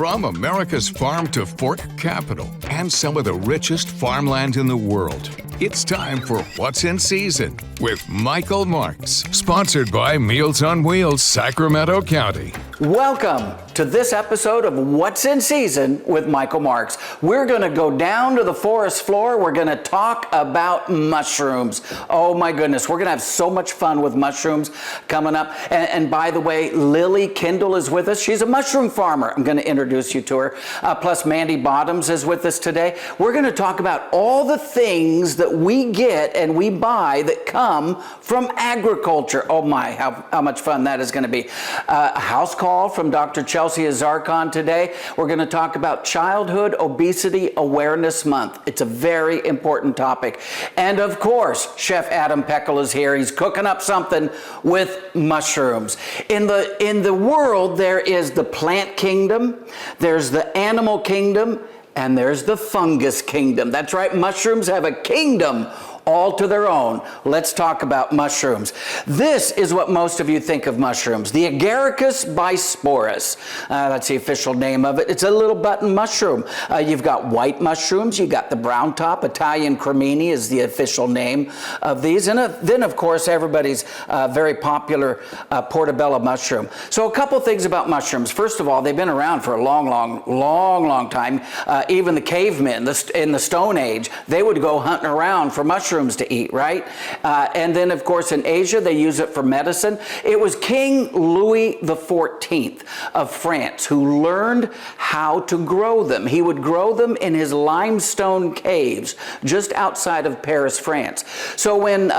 From America's farm to fork capital and some of the richest farmland in the world, it's time for What's in Season with Michael Marks, sponsored by Meals on Wheels, Sacramento County. Welcome to this episode of What's in Season with Michael Marks. We're going to go down to the forest floor. We're going to talk about mushrooms. Oh my goodness, we're going to have so much fun with mushrooms coming up. And by the way, Lily Kendall is with us. She's a mushroom farmer. I'm going to introduce you to her. Plus Mandy Bottoms is with us today. We're going to talk about all the things that we get and we buy that come from agriculture. Oh my, how much fun that is going to be. A house call from Dr. Chelsea Azarkan today. We're going to talk about Childhood Obesity Awareness Month. It's a very important topic. And of course, Chef Adam Peckel is here. He's cooking up something with mushrooms. In the world, there is the plant kingdom, there's the animal kingdom, and there's the fungus kingdom. That's right, mushrooms have a kingdom all to their own. Let's talk about mushrooms. This is what most of you think of mushrooms. The Agaricus bisporus. That's the official name of it. It's a little button mushroom. You've got white mushrooms. You got the brown top. Italian cremini is the official name of these. And then, of course, everybody's very popular portobello mushroom. So a couple things about mushrooms. First of all, they've been around for a long time. Even the cavemen in the Stone Age, they would go hunting around for mushrooms to eat, right? And then, of course, in Asia, they use it for medicine. It was King Louis XIV of France who learned how to grow them. He would grow them in his limestone caves just outside of Paris, France. So when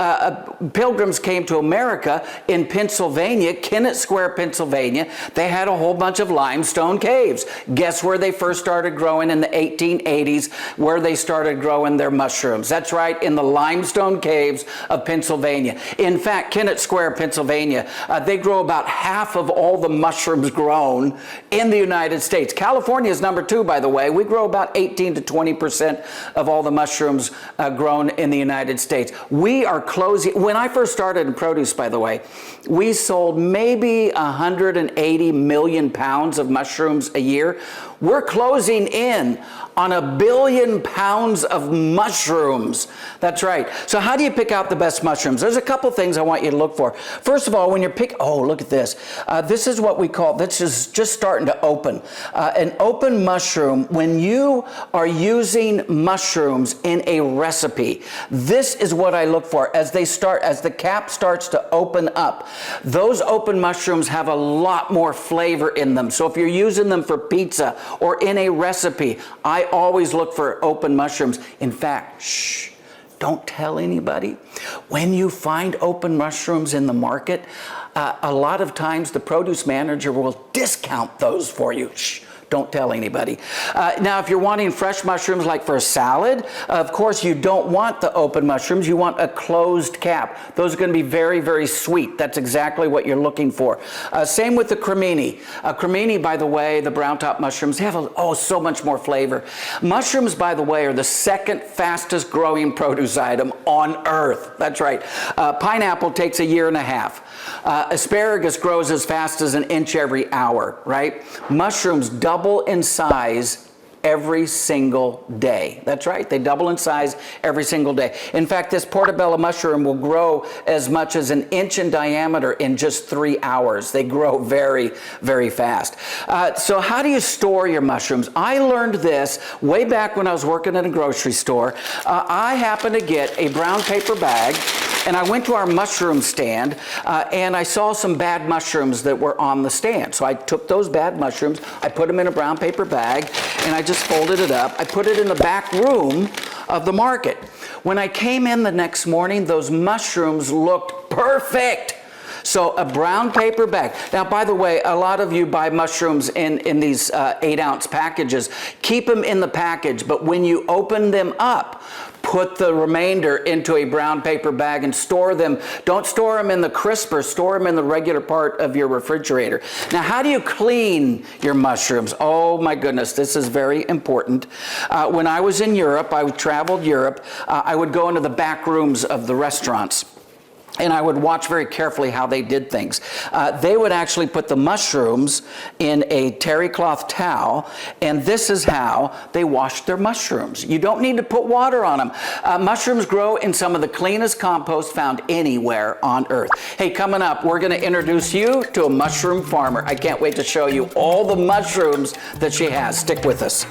pilgrims came to America in Pennsylvania, Kennett Square, Pennsylvania, they had a whole bunch of limestone caves. Guess where they first started growing in the 1880s, where they started growing their mushrooms? That's right, in the limestone caves of Pennsylvania. In fact, Kennett Square, Pennsylvania, they grow about half of all the mushrooms grown in the United States. California is number 2, by the way. We grow about 18 to 20% of all the mushrooms grown in the United States. We are closing, when I first started in produce, by the way, we sold maybe 180 million pounds of mushrooms a year. We're closing in on 1 billion pounds of mushrooms. That's right. So how do you pick out the best mushrooms? There's a couple things I want you to look for. First of all, when you're look at this. This is what we call, this is just starting to open. An open mushroom, when you are using mushrooms in a recipe, this is what I look for as the cap starts to open up. Those open mushrooms have a lot more flavor in them. So if you're using them for pizza or in a recipe, I always look for open mushrooms. In fact, don't tell anybody. When you find open mushrooms in the market, a lot of times the produce manager will discount those for you. Don't tell anybody. Now, if you're wanting fresh mushrooms like for a salad, of course you don't want the open mushrooms. You want a closed cap. Those are going to be very, very sweet. That's exactly what you're looking for. Same with the cremini. Cremini, by the way, the brown top mushrooms, they have so much more flavor. Mushrooms, by the way, are the second fastest growing produce item on earth. That's right. Pineapple takes 1.5 years. Asparagus grows as fast as 1 inch every hour, right? Mushrooms double in size every single day. That's right, they double in size every single day. In fact, this portobello mushroom will grow as much as 1 inch in diameter in just 3 hours. They grow very, very fast. So how do you store your mushrooms? I learned this way back when I was working in a grocery store. I happened to get a brown paper bag, and I went to our mushroom stand, and I saw some bad mushrooms that were on the stand. So I took those bad mushrooms, I put them in a brown paper bag, and I just folded it up. I put it in the back room of the market. When I came in the next morning, those mushrooms looked perfect. So a brown paper bag. Now, by the way, a lot of you buy mushrooms in these 8-ounce packages. Keep them in the package, but when you open them up, put the remainder into a brown paper bag and store them. Don't store them in the crisper, store them in the regular part of your refrigerator. Now, how do you clean your mushrooms? Oh my goodness, this is very important. When I was in Europe, I traveled Europe, I would go into the back rooms of the restaurants. and I would watch very carefully how they did things. They would actually put the mushrooms in a terry cloth towel, and this is how they washed their mushrooms. You don't need to put water on them. Mushrooms grow in some of the cleanest compost found anywhere on earth. Hey, coming up, we're going to introduce you to a mushroom farmer. I can't wait to show you all the mushrooms that she has. Stick with us.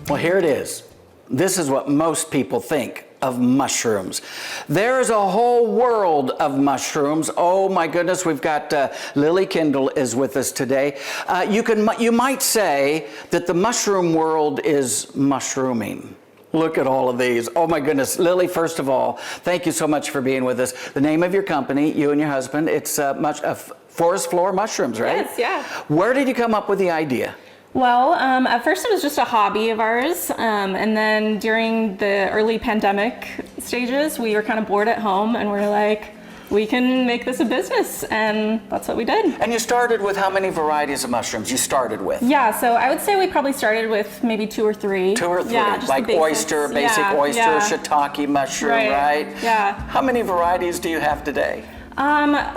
Well, here it is. This is what most people think of mushrooms. There's a whole world of mushrooms. Oh my goodness, we've got Lily Kendall is with us today. You might say that the mushroom world is mushrooming. Look at all of these. Oh my goodness. Lily, first of all, thank you so much for being with us. The name of your company, you and your husband, it's Forest Floor Mushrooms, right? Yes, yeah. Where did you come up with the idea? Well, at first it was just a hobby of ours, and then during the early pandemic stages, we were kind of bored at home, and we were like, we can make this a business, and that's what we did. And you started with how many varieties of mushrooms you started with? Yeah, so I would say we probably started with maybe 2 or 3. 2 or 3, yeah, just like oyster, basic oyster, shiitake mushroom, right? Yeah. How many varieties do you have today?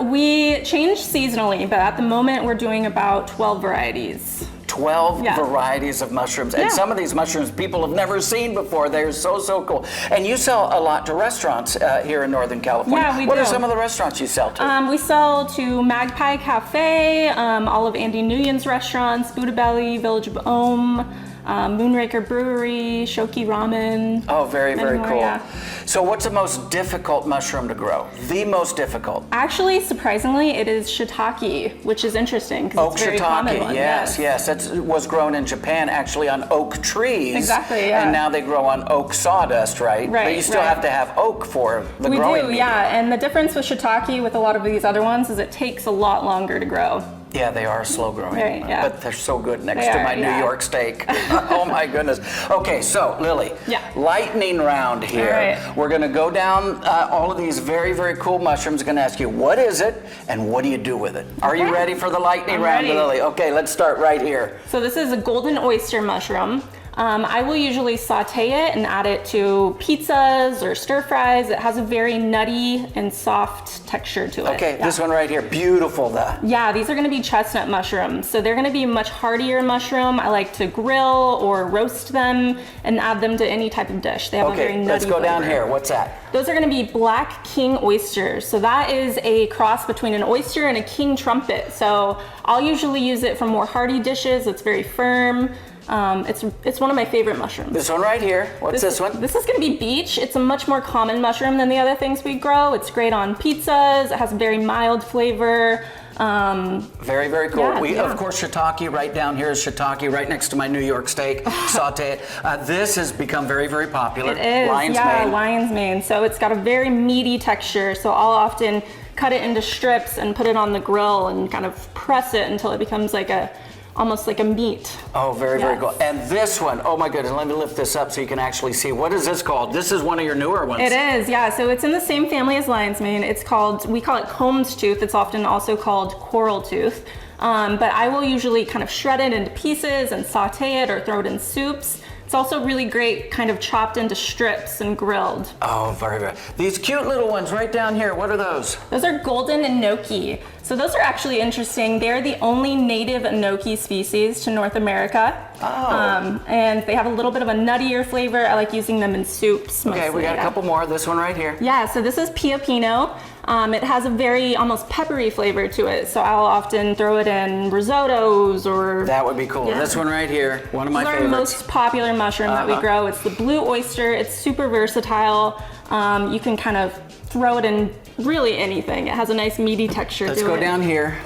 We change seasonally, but at the moment we're doing about 12 varieties. 12 varieties of mushrooms. And some of these mushrooms people have never seen before. They're so cool. And you sell a lot to restaurants here in Northern California. Yeah, we do. What are some of the restaurants you sell to? We sell to Magpie Cafe, all of Andy Nguyen's restaurants, Buddha Belly, Village of Om, Moonraker Brewery, Shoki Ramen. Oh, very cool. Yeah. So what's the most difficult mushroom to grow? The most difficult? Actually, surprisingly, it is shiitake, which is interesting because it's a very common one. Yes. That was grown in Japan actually on oak trees. Exactly, yeah. And now they grow on oak sawdust, right? Right, but you still have to have oak for the growing medium. Yeah. And the difference with shiitake with a lot of these other ones is it takes a lot longer to grow. Yeah, they are slow growing, right, yeah. but they're so good next to my New York steak. Oh my goodness. Okay, so Lily, lightning round here. Right. We're going to go down all of these very cool mushrooms. I'm going to ask you, what is it and what do you do with it? Are you ready for the lightning round, ready. Lily? Okay, let's start right here. So this is a golden oyster mushroom. I will usually saute it and add it to pizzas or stir fries. It has a very nutty and soft texture to it. Okay, this one right here, beautiful. Yeah, these are going to be chestnut mushrooms. So they're going to be a much heartier mushroom. I like to grill or roast them and add them to any type of dish. They have a very nutty let's go flavor. down here. What's that? Those are going to be black king oysters. So that is a cross between an oyster and a king trumpet. So I'll usually use it for more hearty dishes. It's very firm. It's one of my favorite mushrooms. This one right here. What's this one? This is going to be beech. It's a much more common mushroom than the other things we grow. It's great on pizzas. It has a very mild flavor. Very cool. Of course, shiitake right down here is shiitake right next to my New York steak. Saute it. This has become very popular. It is. Lion's mane. Lion's mane. So it's got a very meaty texture. So I'll often cut it into strips and put it on the grill and kind of press it until it becomes almost like a meat. Oh, very cool. And this one, oh my goodness, let me lift this up so you can actually see. What is this called? This is one of your newer ones. It is, yeah. So it's in the same family as lion's mane. We call it comb's tooth. It's often also called coral tooth. But I will usually kind of shred it into pieces and saute it or throw it in soups. It's also really great kind of chopped into strips and grilled. Oh, very. These cute little ones right down here, what are those? Those are golden enoki. So those are actually interesting. They're the only native enoki species to North America. Oh. And they have a little bit of a nuttier flavor. I like using them in soups mostly. Okay, we got a couple more. This one right here. Yeah, so this is Pia Pino. It has a very almost peppery flavor to it. So I'll often throw it in risottos or... That would be cool. Yeah. This one right here, one of my favorites. It's our most popular mushroom that we grow. It's the blue oyster. It's super versatile. You can kind of throw it in really anything. It has a nice meaty texture to it. Let's go down here.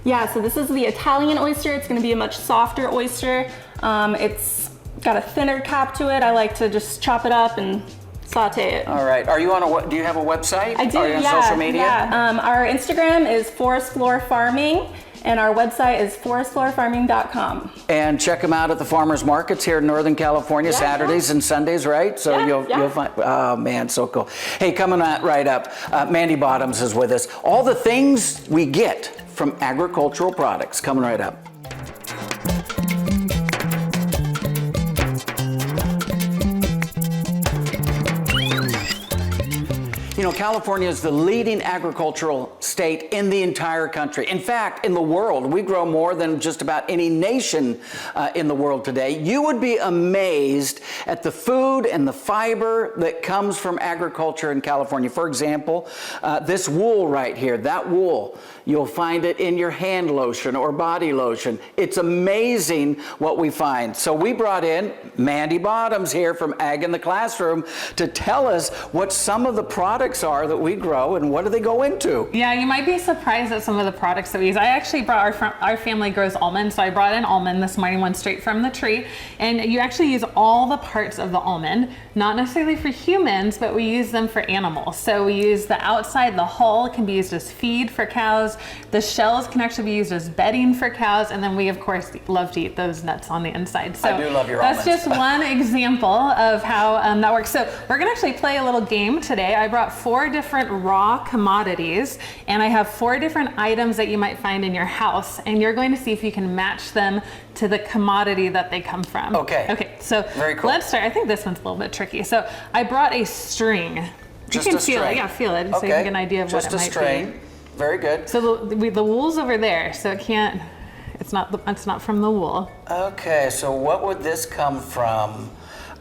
Yeah, so this is the Italian oyster. It's going to be a much softer oyster. It's got a thinner cap to it. I like to just chop it up and saute it. All right. Are you on do you have a website? I do, Are you on social media? Yeah. Our Instagram is Forest Floor Farming, and our website is forestfloorfarming.com. And check them out at the farmers markets here in Northern California, Saturdays and Sundays, right? So you'll find, oh man, so cool. Hey, coming right up, Mandy Bottoms is with us. All the things we get from agricultural products, coming right up. You know, California is the leading agricultural state in the entire country. In fact, in the world, we grow more than just about any nation in the world today. You would be amazed at the food and the fiber that comes from agriculture in California. For example, this wool right here, that wool, you'll find it in your hand lotion or body lotion. It's amazing what we find. So we brought in Mandy Bottoms here from Ag in the Classroom to tell us what some of the products are that we grow and what do they go into. Yeah, you might be surprised at some of the products that we use. I actually brought our family grows almonds, so I brought an almond this morning, one straight from the tree. And you actually use all the parts of the almond, not necessarily for humans, but we use them for animals. So we use the outside, the hull can be used as feed for cows. The shells can actually be used as bedding for cows, and then we of course love to eat those nuts on the inside. So I do love your that's almonds. just one example of how that works. So we're gonna actually play a little game today. I brought 4 different raw commodities, and I have 4 different items that you might find in your house, and you're going to see if you can match them to the commodity that they come from. Okay. Okay, so Very cool. let's start. I think this one's a little bit tricky. So I brought a string. Just you can a feel string. it. Yeah, feel it, so Okay. you can get an idea of Just what it a might string. be. Very good. So the wool's over there, so it can't. It's not from the wool. Okay, so what would this come from?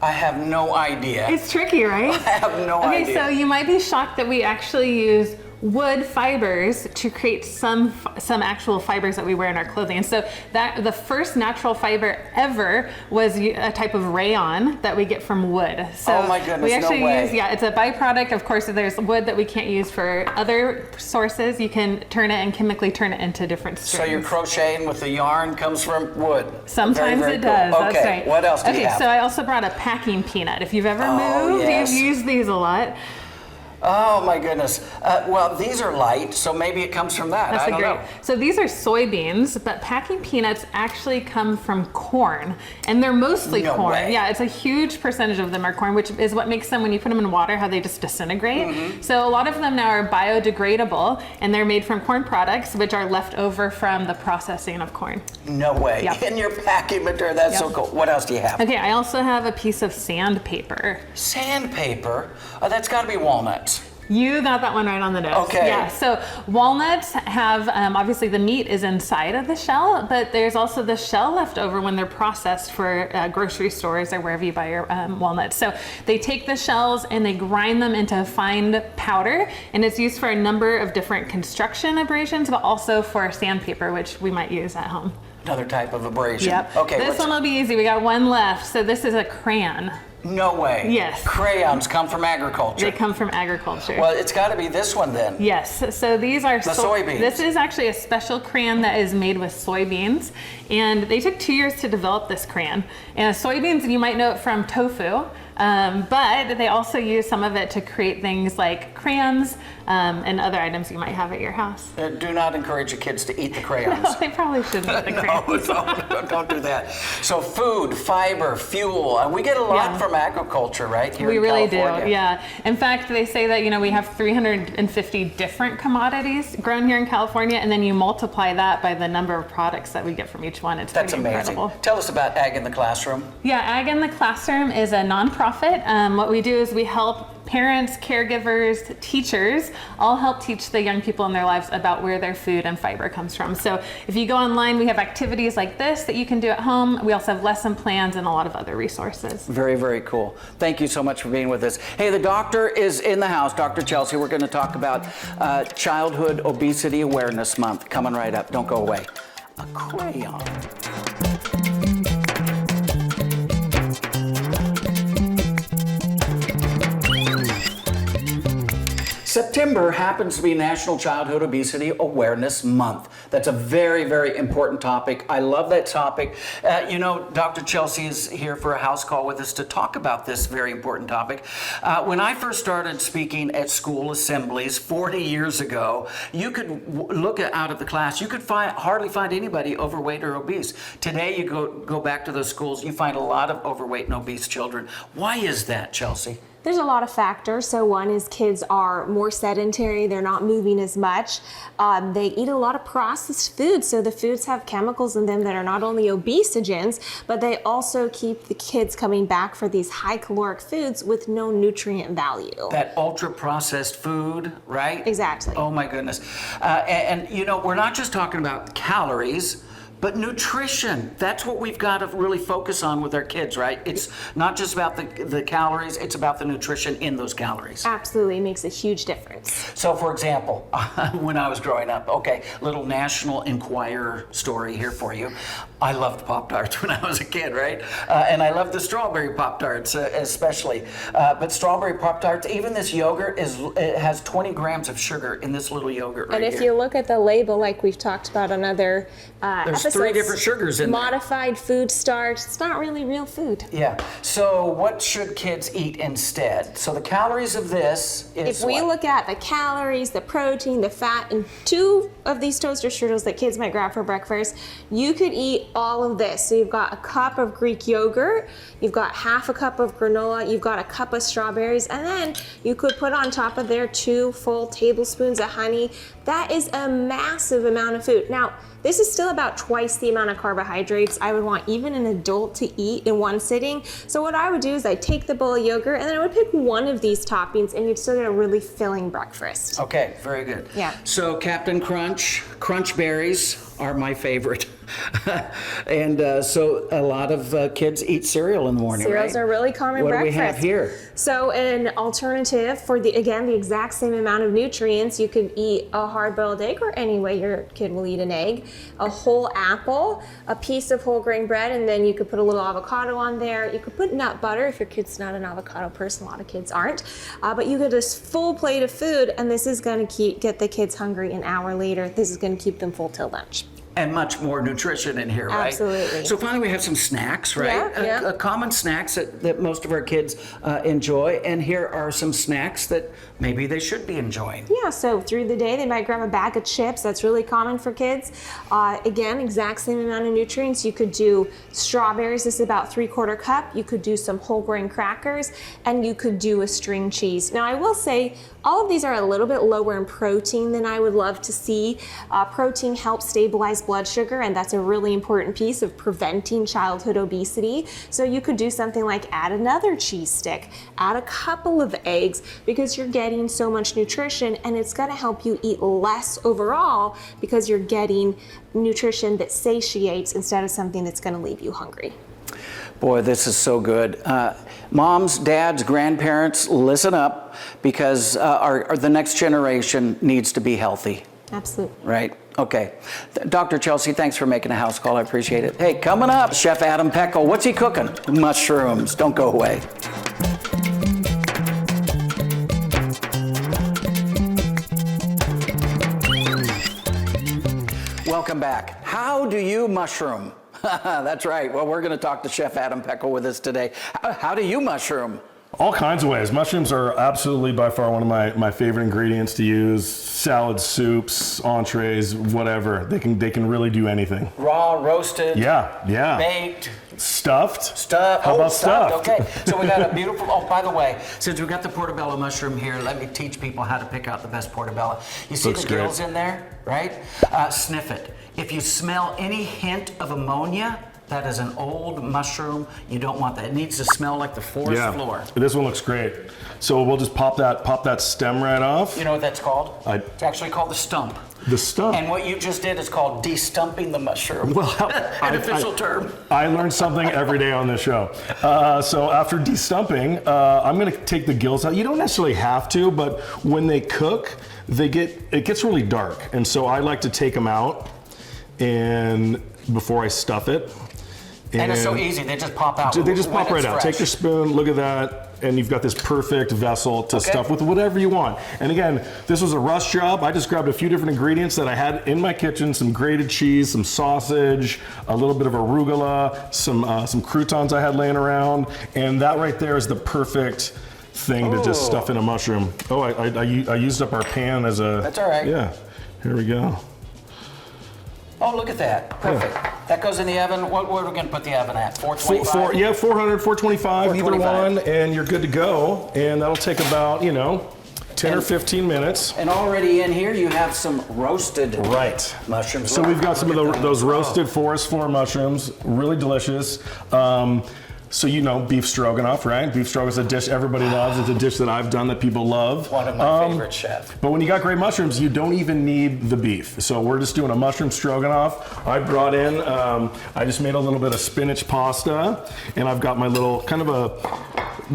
I have no idea. It's tricky, right? I have no Okay, idea. so you might be shocked that we actually use wood fibers to create some actual fibers that we wear in our clothing. And so that the first natural fiber ever was a type of rayon that we get from wood. So Oh my goodness, we actually no way. use, yeah, it's a byproduct. Of course, if there's wood that we can't use for other sources, you can turn it and chemically turn it into different strings. So your crocheting with the yarn comes from wood. Sometimes Very, very it does. cool. That's Okay, right. what else do you have? So I also brought a packing peanut. If you've ever Oh, moved, yes. you've used these a lot. Oh my goodness. Well, these are light, so maybe it comes from that. That's I don't great. know. So these are soybeans, but packing peanuts actually come from corn, and they're mostly No corn. way. Yeah, it's a huge percentage of them are corn, which is what makes them, when you put them in water, how they just disintegrate. Mm-hmm. So a lot of them now are biodegradable, and they're made from corn products, which are left over from the processing of corn. No way. Yep. In your packing material, that's so Yep. cool. What else do you have? Okay, I also have a piece of sandpaper. Sandpaper. Oh, that's got to be walnuts. You got that one right on the nose. Okay. Yeah, so walnuts have, obviously the meat is inside of the shell, but there's also the shell left over when they're processed for grocery stores or wherever you buy your walnuts. So they take the shells and they grind them into a fine powder, and it's used for a number of different construction abrasions, but also for sandpaper, which we might use at home. Another type of abrasion. Yep. Okay. This one will be easy. We got one left. So this is a crayon. No way. Yes. Crayons come from agriculture. They come from agriculture. Well, it's got to be this one then. Yes, so these are soybeans. This is actually a special crayon that is made with soybeans, and they took 2 years to develop this crayon. And soybeans, you might know it from tofu, but they also use some of it to create things like crayons and other items you might have at your house. Do not encourage your kids to eat the crayons. No, they probably shouldn't eat the crayons. No, don't do that. So food, fiber, fuel. We get a lot Yeah. from agriculture, right? Here We in really California. do, yeah. In fact, they say that, we have 350 different commodities grown here in California, and then you multiply that by the number of products that we get from each one. It's That's pretty amazing. incredible. Tell us about Ag in the Classroom. Yeah, Ag in the Classroom is a nonprofit. What we do is we help parents, caregivers, teachers, all help teach the young people in their lives about where their food and fiber comes from. So if you go online, we have activities like this that you can do at home. We also have lesson plans and a lot of other resources. Very, very cool. Thank you so much for being with us. Hey, the doctor is in the house, Dr. Chelsea. We're going to talk about Childhood Obesity Awareness Month. Coming right up. Don't go away. A crayon. September happens to be National Childhood Obesity Awareness Month. That's a very, very important topic. I love that topic. Dr. Chelsea is here for a house call with us to talk about this very important topic. When I first started speaking at school assemblies 40 years ago, you could look out at the class, you could hardly find anybody overweight or obese. Today, you go back to those schools, you find a lot of overweight and obese children. Why is that, Chelsea? There's a lot of factors. So one is kids are more sedentary. They're not moving as much. They eat a lot of processed foods. So the foods have chemicals in them that are not only obesogens, but they also keep the kids coming back for these high caloric foods with no nutrient value. That ultra processed food, right? Exactly. Oh my goodness. And you know, we're not just talking about calories, but nutrition. That's what we've got to really focus on with our kids, right? It's not just about the calories, it's about the nutrition in those calories. Absolutely, it makes a huge difference. So for example, when I was growing up, okay, little National Enquirer story here for you. I loved Pop-Tarts when I was a kid, right? And I loved the strawberry Pop-Tarts especially. But strawberry Pop-Tarts, even this yogurt, it has 20 grams of sugar in this little yogurt right And if here. you look at the label, like we've talked about on other There's episodes, 3 different sugars in there. modified food starch, it's not really real food. Yeah. So what should kids eat instead? So the calories of this is If we what? look at the calories, the protein, the fat, and 2 of these toaster strudels that kids might grab for breakfast, you could eat all of this. So you've got a cup of Greek yogurt, you've got half a cup of granola, you've got a cup of strawberries, and then you could put on top of there 2 full tablespoons of honey. That is a massive amount of food. Now, this is still about twice the amount of carbohydrates I would want even an adult to eat in one sitting. So what I would do is I'd take the bowl of yogurt and then I would pick one of these toppings and you'd still get a really filling breakfast. Okay, very good. Yeah. So Captain Crunch berries are my favorite. And so a lot of kids eat cereal in the morning, Cereals right? are really common What breakfast. do we have here? So an alternative for the exact same amount of nutrients, you could eat a hard-boiled egg, or any way your kid will eat an egg, a whole apple, a piece of whole grain bread, and then you could put a little avocado on there. You could put nut butter if your kid's not an avocado person. A lot of kids aren't. But you get this full plate of food, and this is going to get the kids hungry an hour later. This is going to keep them full till lunch. And much more nutrition in here, right? Absolutely. So finally we have some snacks, right? Yeah. Common snacks that most of our kids enjoy. And here are some snacks that maybe they should be enjoying. Yeah, so through the day, they might grab a bag of chips. That's really common for kids. Again, exact same amount of nutrients. You could do strawberries. This is about 3/4 cup. You could do some whole grain crackers, and you could do a string cheese. Now, I will say, all of these are a little bit lower in protein than I would love to see. Protein helps stabilize blood sugar, and that's a really important piece of preventing childhood obesity. So you could do something like add another cheese stick, add a couple of eggs, because you're getting so much nutrition, and it's gonna help you eat less overall because you're getting nutrition that satiates instead of something that's gonna leave you hungry. Boy, this is so good. Moms, dads, grandparents, listen up, because the next generation needs to be healthy. Absolutely. Right? Okay. Dr. Chelsea, thanks for making a house call. I appreciate it. Hey, coming up, Chef Adam Peckel. What's he cooking? Mushrooms. Don't go away. Welcome back. How do you mushroom? That's right. Well, we're going to talk to Chef Adam Peckel with us today. How do you mushroom? All kinds of ways. Mushrooms are absolutely by far one of my favorite ingredients to use. Salads, soups, entrees, whatever. They can really do anything. Raw, roasted, Yeah. baked, Stuffed. How about stuffed? Okay, so we got a beautiful, oh, by the way, since we got the portobello mushroom here, let me teach people how to pick out the best portobello. You see Looks the great. gills in there, right? Sniff it. If you smell any hint of ammonia, that is an old mushroom. You don't want that. It needs to smell like the forest floor. This one looks great. So we'll just pop that stem right off. You know what that's called? It's actually called the stump. The stump. And what you just did is called de-stumping the mushroom. Well, an official term. I learn something every day on this show. So after de-stumping, I'm going to take the gills out. You don't necessarily have to, but when they cook, it gets really dark. And so I like to take them out and before I stuff it. And it's so easy, they just pop out. They just when pop right it's out. fresh. Take your spoon, look at that, and you've got this perfect vessel to stuff with whatever you want. And again, this was a rush job. I just grabbed a few different ingredients that I had in my kitchen, some grated cheese, some sausage, a little bit of arugula, some croutons I had laying around, and that right there is the perfect thing to just stuff in a mushroom. Oh, I used up our pan as a... That's all right. Yeah, here we go. Oh, look at that. Perfect. That goes in the oven. What are we going to put the oven at? 425? Yeah, 400, 425, either 425. one, and you're good to go. And that'll take about, 10 or 15 minutes. And already in here, you have some roasted mushrooms. So we've got some of those roasted forest floor mushrooms, really delicious. So beef stroganoff, right? Beef stroganoff is a dish everybody loves. It's a dish that I've done that people love. One of my favorite chefs. But when you got great mushrooms, you don't even need the beef. So we're just doing a mushroom stroganoff. I brought in, I just made a little bit of spinach pasta, and I've got my little kind of a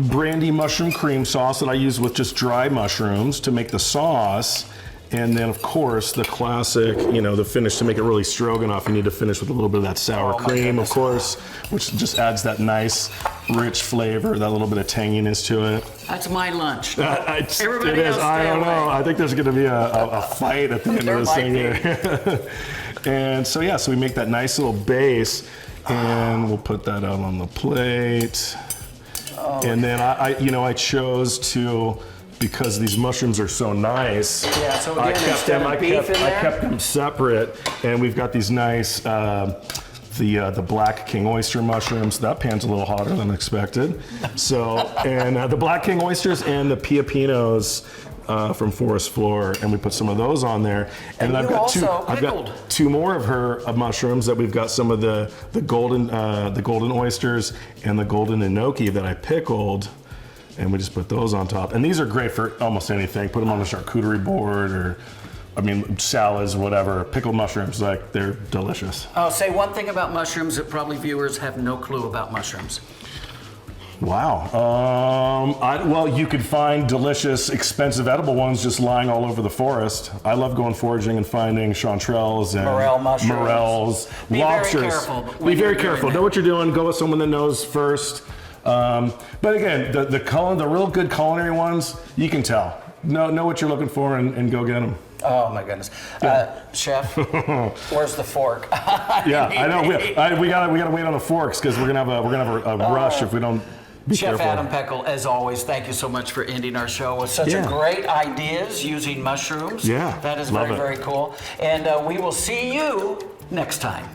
brandy mushroom cream sauce that I use with just dry mushrooms to make the sauce. And then, of course, the classic, the finish to make it really stroganoff, you need to finish with a little bit of that sour cream, of course, which just adds that nice, rich flavor, that little bit of tanginess to it. That's my lunch. Everybody else, I don't know. I think there's going to be a fight at the end of this thing here. And so we make that nice little base, and we'll put that out on the plate. And then I chose to, because these mushrooms are so nice, I kept them separate, and we've got these nice the Black King oyster mushrooms. That pan's a little hotter than expected. So, and the Black King oysters and the Piopinos from Forest Floor, and we put some of those on there. And I've got two more of her mushrooms that we've got some of the golden oysters and the golden enoki that I pickled. And we just put those on top. And these are great for almost anything. Put them on a charcuterie board or, salads, whatever. Pickled mushrooms, they're delicious. Oh, say one thing about mushrooms that probably viewers have no clue about mushrooms. Wow. Well, you could find delicious, expensive edible ones just lying all over the forest. I love going foraging and finding chanterelles and morel mushrooms. Morels, lobsters. Very careful. Be very careful. Know what you're doing. Go with someone that knows first. But again, the real good culinary ones, you can tell. Know what you're looking for and go get them. Oh my goodness, Chef, where's the fork? Yeah, I know. We gotta wait on the forks because we're gonna have a rush if we don't. Chef Adam Peckel, as always, thank you so much for ending our show with such great ideas using mushrooms. Yeah, that is very, very cool. And we will see you next time.